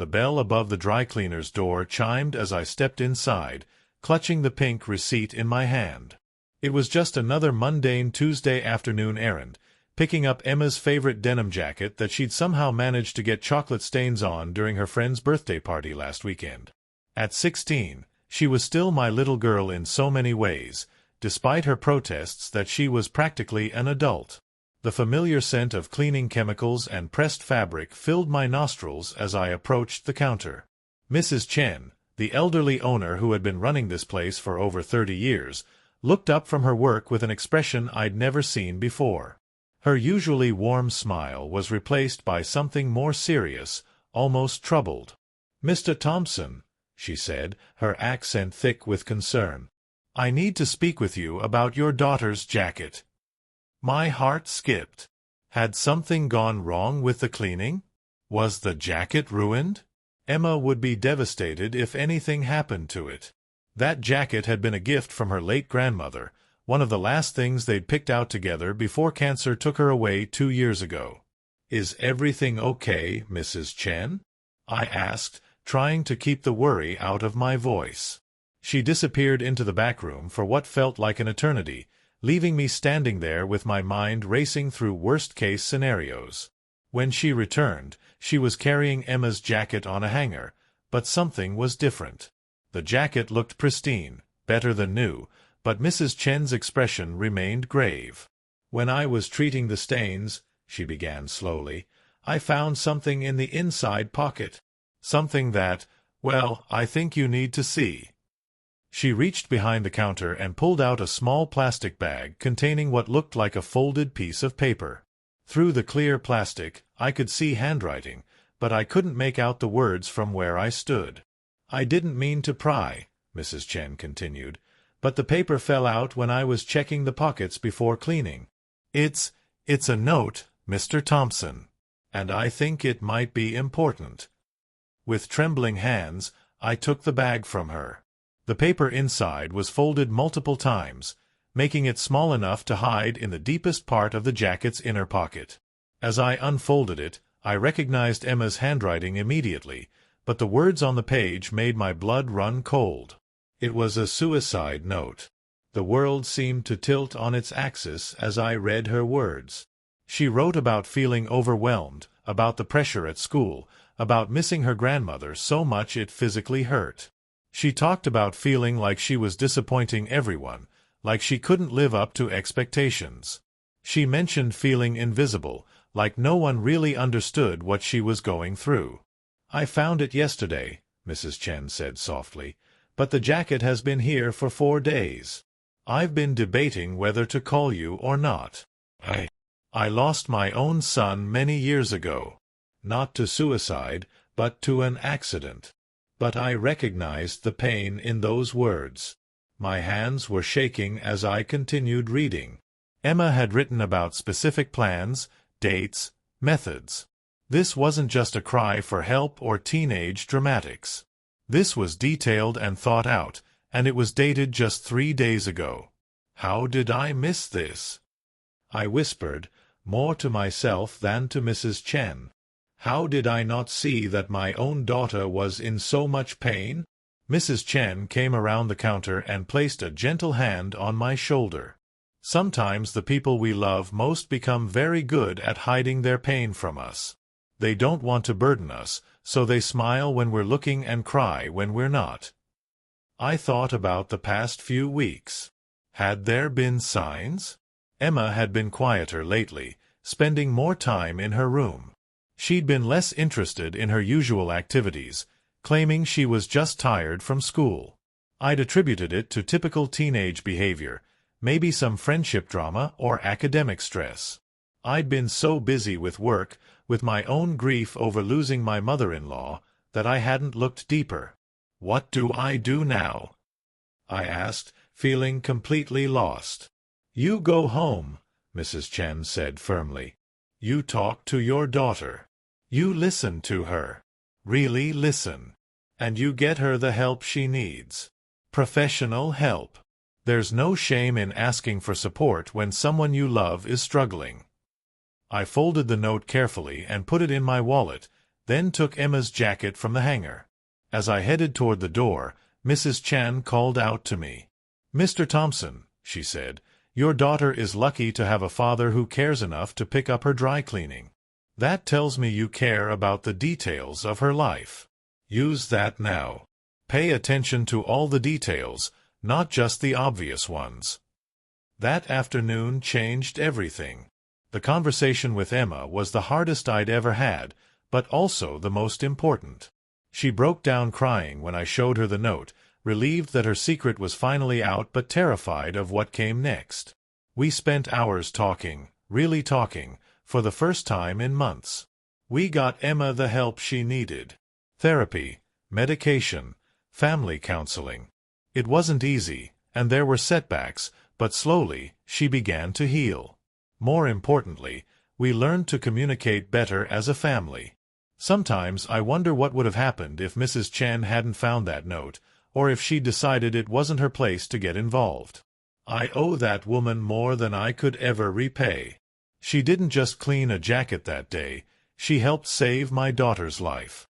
The bell above the dry cleaner's door chimed as I stepped inside, clutching the pink receipt in my hand. It was just another mundane Tuesday afternoon errand, picking up Emma's favorite denim jacket that she'd somehow managed to get chocolate stains on during her friend's birthday party last weekend. At 16, she was still my little girl in so many ways, despite her protests that she was practically an adult. The familiar scent of cleaning chemicals and pressed fabric filled my nostrils as I approached the counter. Mrs. Chen, the elderly owner who had been running this place for over 30 years, looked up from her work with an expression I'd never seen before. Her usually warm smile was replaced by something more serious, almost troubled. "Mr. Thompson," she said, her accent thick with concern, "I need to speak with you about your daughter's jacket." My heart skipped. Had something gone wrong with the cleaning? Was the jacket ruined? Emma would be devastated if anything happened to it. That jacket had been a gift from her late grandmother, one of the last things they'd picked out together before cancer took her away 2 years ago. "Is everything okay, Mrs. Chen?" I asked, trying to keep the worry out of my voice. She disappeared into the back room for what felt like an eternity, leaving me standing there with my mind racing through worst-case scenarios. When she returned, she was carrying Emma's jacket on a hanger, but something was different. The jacket looked pristine, better than new, but Mrs. Chen's expression remained grave. "When I was treating the stains," she began slowly, "I found something in the inside pocket. Something that, well, I think you need to see." She reached behind the counter and pulled out a small plastic bag containing what looked like a folded piece of paper. Through the clear plastic, I could see handwriting, but I couldn't make out the words from where I stood. "I didn't mean to pry," Mrs. Chen continued, "but the paper fell out when I was checking the pockets before cleaning. It's a note, Mr. Thompson, and I think it might be important." With trembling hands, I took the bag from her. The paper inside was folded multiple times, making it small enough to hide in the deepest part of the jacket's inner pocket. As I unfolded it, I recognized Emma's handwriting immediately, but the words on the page made my blood run cold. It was a suicide note. The world seemed to tilt on its axis as I read her words. She wrote about feeling overwhelmed, about the pressure at school, about missing her grandmother so much it physically hurt. She talked about feeling like she was disappointing everyone, like she couldn't live up to expectations. She mentioned feeling invisible, like no one really understood what she was going through. "I found it yesterday," Mrs. Chen said softly, "but the jacket has been here for 4 days. I've been debating whether to call you or not. I lost my own son many years ago. Not to suicide, but to an accident. But I recognized the pain in those words." My hands were shaking as I continued reading. Emma had written about specific plans, dates, methods. This wasn't just a cry for help or teenage dramatics. This was detailed and thought out, and it was dated just 3 days ago. How did I miss this? I whispered, more to myself than to Mrs. Chen. How did I not see that my own daughter was in so much pain? Mrs. Chen came around the counter and placed a gentle hand on my shoulder. Sometimes the people we love most become very good at hiding their pain from us. They don't want to burden us, so they smile when we're looking and cry when we're not. I thought about the past few weeks. Had there been signs? Emma had been quieter lately, spending more time in her room. She'd been less interested in her usual activities, claiming she was just tired from school. I'd attributed it to typical teenage behavior, maybe some friendship drama or academic stress. I'd been so busy with work, with my own grief over losing my mother-in-law, that I hadn't looked deeper. "What do I do now?" I asked, feeling completely lost. "You go home," Mrs. Chen said firmly. "You talk to your daughter. You listen to her. Really listen. And you get her the help she needs. Professional help. There's no shame in asking for support when someone you love is struggling." I folded the note carefully and put it in my wallet, then took Emma's jacket from the hanger. As I headed toward the door, Mrs. Chan called out to me. "Mr. Thompson," she said, "your daughter is lucky to have a father who cares enough to pick up her dry cleaning. That tells me you care about the details of her life. Use that now. Pay attention to all the details, not just the obvious ones." That afternoon changed everything. The conversation with Emma was the hardest I'd ever had, but also the most important. She broke down crying when I showed her the note, relieved that her secret was finally out but terrified of what came next. We spent hours talking, really talking, for the first time in months. We got Emma the help she needed. Therapy, medication, family counseling. It wasn't easy, and there were setbacks, but slowly she began to heal. More importantly, we learned to communicate better as a family. Sometimes I wonder what would have happened if Mrs. Chen hadn't found that note, or if she decided it wasn't her place to get involved. I owe that woman more than I could ever repay. She didn't just clean a jacket that day, she helped save my daughter's life.